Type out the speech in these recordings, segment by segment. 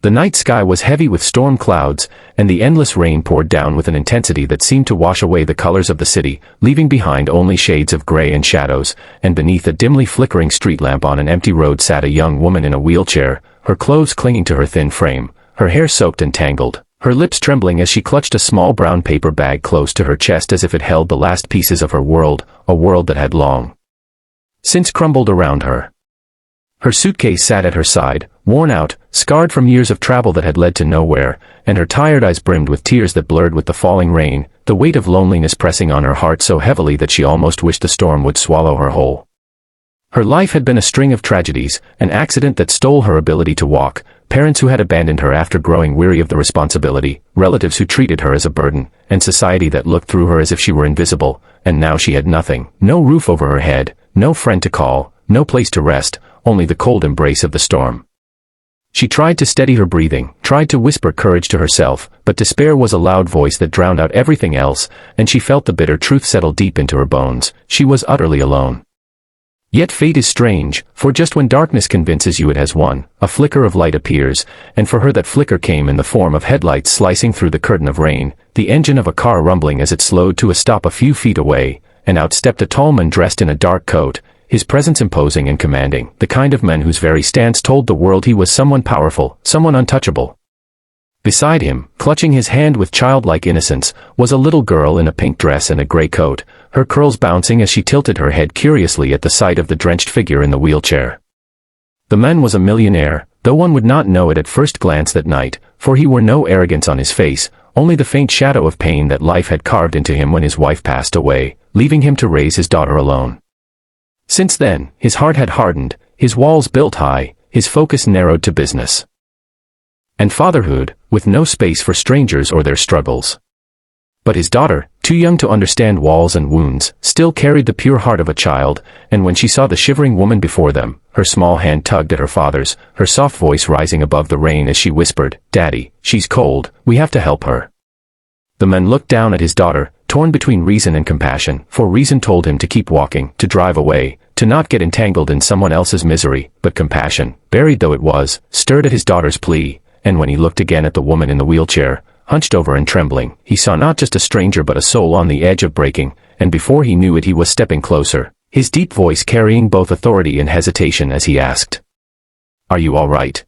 The night sky was heavy with storm clouds, and the endless rain poured down with an intensity that seemed to wash away the colors of the city, leaving behind only shades of gray and shadows, and beneath a dimly flickering street lamp on an empty road sat a young woman in a wheelchair, her clothes clinging to her thin frame, her hair soaked and tangled, her lips trembling as she clutched a small brown paper bag close to her chest as if it held the last pieces of her world, a world that had long since crumbled around her. Her suitcase sat at her side, worn out, scarred from years of travel that had led to nowhere, and her tired eyes brimmed with tears that blurred with the falling rain, the weight of loneliness pressing on her heart so heavily that she almost wished the storm would swallow her whole. Her life had been a string of tragedies, an accident that stole her ability to walk, parents who had abandoned her after growing weary of the responsibility, relatives who treated her as a burden, and society that looked through her as if she were invisible, and now she had nothing, no roof over her head, no friend to call, no place to rest, only the cold embrace of the storm. She tried to steady her breathing, tried to whisper courage to herself, but despair was a loud voice that drowned out everything else, and she felt the bitter truth settle deep into her bones. She was utterly alone. Yet fate is strange, for just when darkness convinces you it has won, a flicker of light appears, and for her that flicker came in the form of headlights slicing through the curtain of rain, the engine of a car rumbling as it slowed to a stop a few feet away, and out stepped a tall man dressed in a dark coat, his presence imposing and commanding, the kind of man whose very stance told the world he was someone powerful, someone untouchable. Beside him, clutching his hand with childlike innocence, was a little girl in a pink dress and a gray coat, her curls bouncing as she tilted her head curiously at the sight of the drenched figure in the wheelchair. The man was a millionaire, though one would not know it at first glance that night, for he wore no arrogance on his face, only the faint shadow of pain that life had carved into him when his wife passed away, leaving him to raise his daughter alone. Since then, his heart had hardened, his walls built high, his focus narrowed to business and fatherhood, with no space for strangers or their struggles. But his daughter, too young to understand walls and wounds, still carried the pure heart of a child, and when she saw the shivering woman before them, her small hand tugged at her father's, her soft voice rising above the rain as she whispered, "Daddy, she's cold, we have to help her." The man looked down at his daughter, torn between reason and compassion, for reason told him to keep walking, to drive away, to not get entangled in someone else's misery, but compassion, buried though it was, stirred at his daughter's plea, and when he looked again at the woman in the wheelchair, hunched over and trembling, he saw not just a stranger but a soul on the edge of breaking, and before he knew it he was stepping closer, his deep voice carrying both authority and hesitation as he asked, "Are you all right?"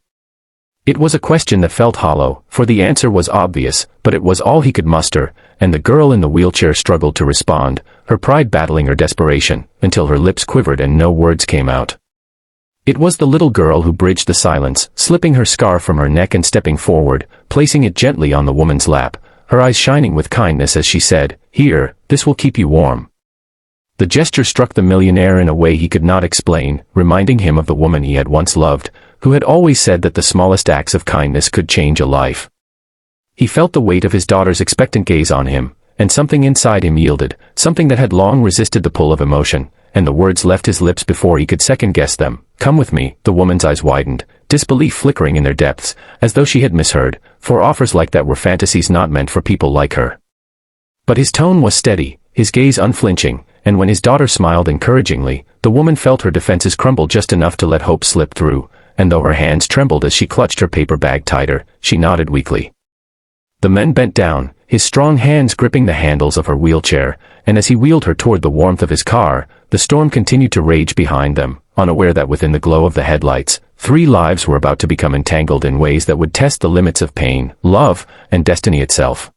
It was a question that felt hollow, for the answer was obvious, but it was all he could muster, and the girl in the wheelchair struggled to respond, her pride battling her desperation, until her lips quivered and no words came out. It was the little girl who bridged the silence, slipping her scarf from her neck and stepping forward, placing it gently on the woman's lap, her eyes shining with kindness as she said, "Here, this will keep you warm." The gesture struck the millionaire in a way he could not explain, reminding him of the woman he had once loved, who had always said that the smallest acts of kindness could change a life. He felt the weight of his daughter's expectant gaze on him, and something inside him yielded, something that had long resisted the pull of emotion, and the words left his lips before he could second-guess them. "Come with me." The woman's eyes widened, disbelief flickering in their depths, as though she had misheard, for offers like that were fantasies not meant for people like her. But his tone was steady, his gaze unflinching, and when his daughter smiled encouragingly, the woman felt her defenses crumble just enough to let hope slip through, and though her hands trembled as she clutched her paper bag tighter, she nodded weakly. The man bent down, his strong hands gripping the handles of her wheelchair, and as he wheeled her toward the warmth of his car, the storm continued to rage behind them, unaware that within the glow of the headlights, 3 lives were about to become entangled in ways that would test the limits of pain, love, and destiny itself.